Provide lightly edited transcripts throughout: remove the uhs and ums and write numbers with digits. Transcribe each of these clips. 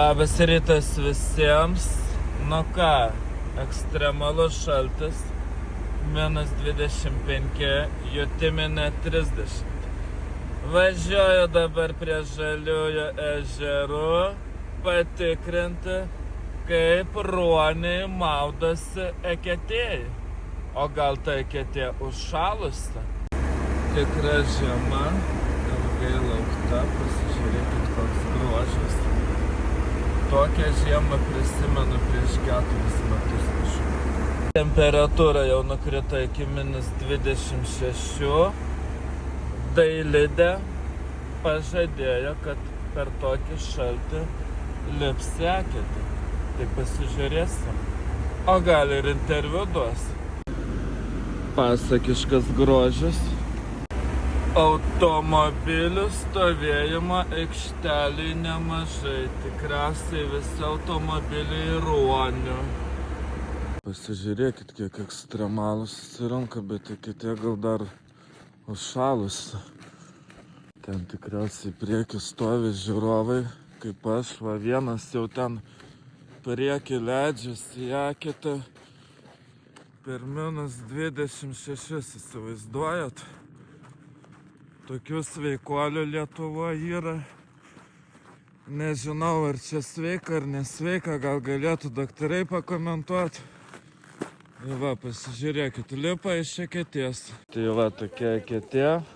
Labas rytas visiems. Nu ką, ekstremalus šaltis, -25, jutiminė 30. Važiuoju dabar prie Žaliųjų ežerų patikrinti, kaip ruoniai maudosi eketėj. O gal ta eketė užšalusi? Tikra žiema, ilgai laukta, pasižiūrėkit koks grožis. Tokią žiemą prisimenu prieš 4 metus kažkur. Temperatūra jau nukrito iki -26. Dailidė pažadėjo, kad per tokį šaltį lips eketė. Tai pasižiūrėsim. O gal ir interviu duos. Pasakiškas grožis. Automobilių stovėjimo aikšteliai nemažai, tikriausiai visi automobiliai ruonių. Pasižiūrėkit, kiek ekstremalus susirinka, bet eketė gal dar užšalusi. Ten tikriausiai prieki stovi žiūrovai, kaip aš, va vienas jau ten prieki leidžiasi į eketę per -26, įsivaizduojat? Tokių sveikuolių Lietuvoje yra. Nežinau, ar čia sveika ar nesveika, gal galėtų daktarai pakomentuoti. Tai va, pasižiūrėkit, lipa iš eketės. Tai va, tokia eketė.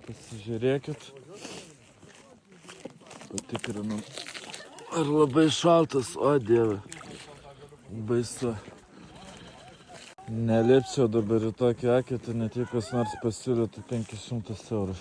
Pasižiūrėkit. Patikrinam. Ar labai šaltas, o dieve. Baisu. Nelipčiau dabar į tokį eketę, net jei kas nors pasiūlytų 500 eurų.